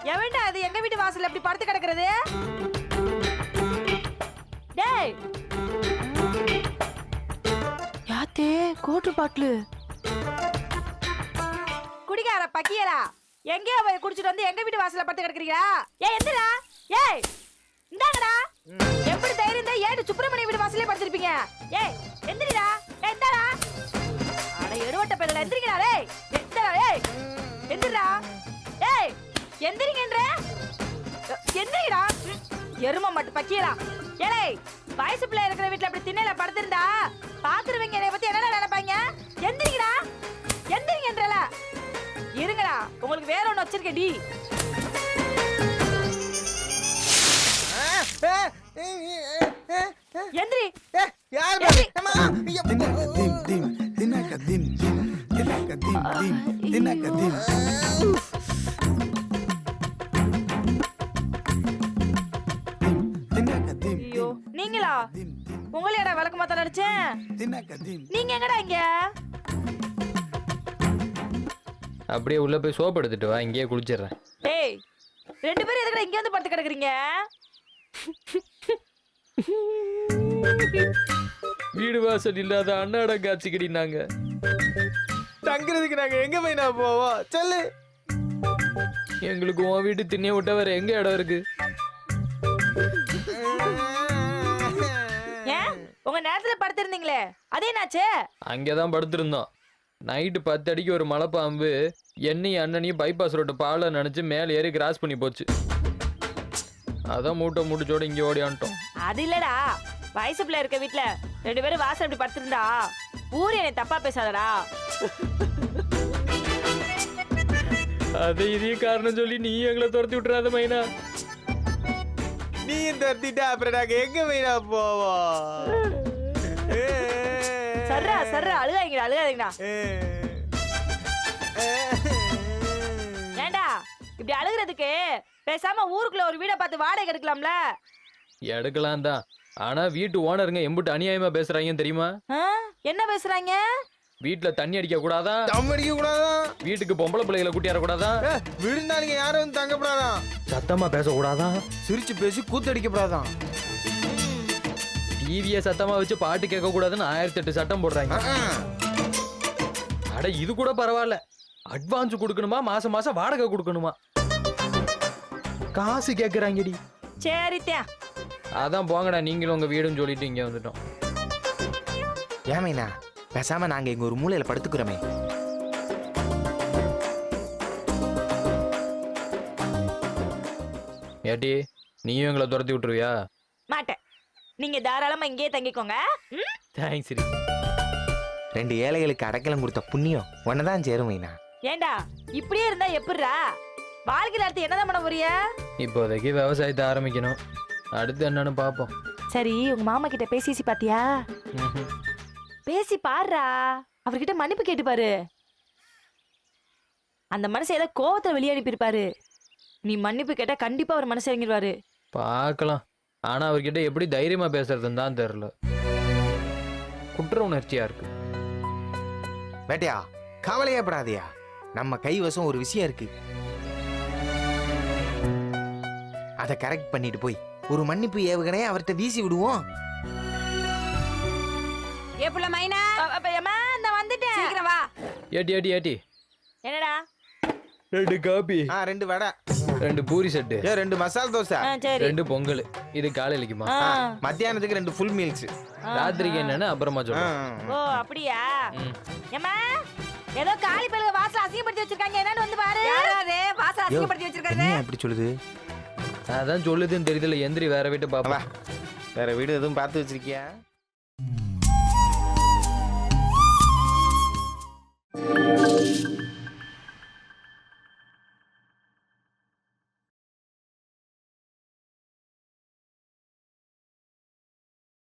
எவன்டா அது எங்க வீட்டு வாசல்ல இப்படி படுத்து கிடக்குறது? டேய் யாத்தே கோட்டு பாட்லு குடிகார பக்கியலா எங்கே போய் குடிச்சிட்டு வந்து எங்க வீட்டு வாசல்ல படுத்து கிடக்குறீங்க? ஏய் எந்திரா. ஏய் இந்தாங்கடா. எப்படி தைரியம் இருந்தா ஏடு சுப்பிரமணிய வீட்டு வாசல்ல படுத்திருப்பீங்க? ஏய் எந்திரடா. ஏய் இந்தாடா. அட எருவட்ட பேரல எந்திரீங்கடா டேய். எந்திரடா டேய். எந்திரடா. ஏய் எந்திரீங்கன்ற. எந்திரடா. எரும மட்டு பக்கியலா. ஏய் வயசு பிள்ளை இருக்கிற வீட்ல அப்படி திண்ணையில படுத்திருந்தா பாக்குறவங்க என்னைய பத்தி என்ன நினைப்பாங்க? எந்திரீங்கடா. எந்திரீங்கன்றல. இருங்கடா உங்களுக்கு வேற ஒண்ணு வச்சிருக்கேன் டி. எந்திரி. யார் அம்மா தினக திம் தினக திம் தினக திம் ஐயோ நீங்களா? உங்களேடா விளக்கு மாத்த நடிச்சேன். நீங்க எங்கடா இங்க? அப்படியே உள்ள போய் சோப் எடுத்துட்டு வா, இங்கேயே குளிச்சிடுறேன். டேய் ரெண்டு பேரும் எதுக்குடா இங்க வந்து படுத்து கிடக்குறீங்க? வீடு வாசல் இல்லாத அண்ணாட காட்சிக்கடி நாங்க தங்குறதுக்கு நாங்க எங்க போய் நான் போவோம் சொல்லு. எங்களுக்கு உன் வீட்டு திண்ணைய விட்ட வேற எங்க இடம் இருக்கு? ஏன் உங்க நேரத்துல படுத்திருந்தீங்களே அதே என்னாச்சு? அங்கேதான் படுத்திருந்தோம். நைட்டு 10 அடிக்கு ஒரு மலைப்பாம்பு என்னையும் அண்ணனையும் பைபாஸ் ரோட்டு பாலை நினைச்சு மேலே ஏறி கிராஸ் பண்ணி போச்சு. அதான் மூட்டை முடிச்சோட இங்கே ஓடியான்ட்டோம். அது இல்லடா, வயசு பிள்ளை இருக்க வீட்டுல 2 பேரும் வாசல் அப்படி படுத்திருந்தா ஊரு என்னை தப்பா பேசாதடா. அதை இதே காரணம் சொல்லி நீ எங்களை துரத்தி விட்டுறாத மைனா. நீயும் தத்திட்டா அப்புறம் நாங்க எங்க போய் நான் போவோம்? சர்ரா சர்ரா அழுகாதீங்கடா அழுகாதீங்கடா. ஏண்டா இப்படி அழுகுறதுக்கு பேசாம ஊருக்குள்ள ஒரு வீட பார்த்து வாடகை எடுக்கலாம்ல? எடுக்கலாம் தான், ஆனா வீட்டு ஓனருங்க எம்புட்டு அநியாயமா பேசுறாங்கன்னு தெரியுமா? என்ன பேசுறாங்க? வீட்டுல தண்ணி அடிக்க கூடாதான், தம் அடிக்க கூடாதான், வீட்டுக்கு பொம்பளை பிள்ளைகளை கூட்டியார கூடாதான், விருந்தாளிங்க யாரும் வந்து தங்கப்படாதான், சத்தமா பேசக்கூடாதான், சிரிச்சு பேசி கூத்தடிக்கப்படாதான், டிவிய சத்தமா வச்சு பாட்டு கேட்க கூடாதுன்னு 1008 சட்டம் போடுறாங்க. அட இது கூட பரவாயில்ல, அட்வான்ஸ் கொடுக்கணுமா மாசம் மாசம் வாடகை கொடுக்கணுமா, காசு கேக்குறாங்கடி. சரித்தியா அதான் போங்கடா நீங்களும் உங்க வீடுன்னு சொல்லிட்டு இங்க வந்துட்டோம். ஏமைனா பேசாம நாங்க இங்க ஒரு மூலையில படுத்துக்கிறோமே. ஏட்டி நீயும் எங்களை துரத்தி விட்டுருவியா? மாட்டேன், நீங்க தாராளமா இங்கேயே தங்கிக்கோங்க. தேங்க்ஸ். 2 ஏழைகளுக்கு அடைக்கலம் கொடுத்த புண்ணியம் ஒன்னதான் சேரும் மைனா. ஏண்டா இப்படியே இருந்தா எப்படிரா வாழ்க்கையில அடுத்து என்னதான் பண்ண போறிய? இப்போதைக்கு விவசாயத்தை ஆரம்பிக்கணும், அடுத்து என்னன்னு பாப்போம். சரி உங்க மாமா கிட்ட பேசி பாத்தியா? பேசி பாருடா, அவர்கிட்ட மன்னிப்பு கேட்டு பாரு. அந்த மனசை ஏதோ கோவத்தை வெளியே அனுப்பியிருப்பாரு, நீ மன்னிப்பு கேட்டா கண்டிப்பா அவர் மனசு இறங்கிடுவாரு. பார்க்கலாம், ஆனா அவர்கிட்ட எப்படி தைரியமா பேசுறதுன்னு தான் தெரியல, குற்ற உணர்ச்சியா இருக்கு. வேட்டையா கவலையப்படாதியா, நம்ம கைவசம் ஒரு விஷயம் இருக்கு, அதை கரெக்ட் பண்ணிட்டு போய் ஒரு மன்னிப்பு ஏவுகணையை அவர்கிட்ட வீசி விடுவோம். ஏப்புல மைனா நான் வந்துட்டேன், சீக்கிரம் வா. ஏட்டி ஏட்டி ஏட்டி, என்னடா? 2 காபி, 2 வடை, 2 பூரி செட்டு, 2 மசால் தோசை, சரி 2 பொங்கல். இது காலையிலக்குமா? மத்தியானத்துக்கு 2 ஃபுல் மீல்ஸ், ராத்திரிக்கு என்னன்னு அப்புறமா சொல்றேன். ஓ அப்படியா? ஏமா ஏதோ காலி பல்க வாசல் அசிங்கப்படுத்தி வச்சிருக்காங்க, என்னன்னு வந்து பாரு. யாரே வாசல் அசிங்கப்படுத்தி வச்சிருக்காங்க? என்ன இப்படி சொல்லுது? அதான் சொல்லுதுன்னு தெரியுதுல, எந்திரி வேற வீட்டு பாப்பா. வேற வீடு எதுவும் பார்த்து வச்சிருக்கியா?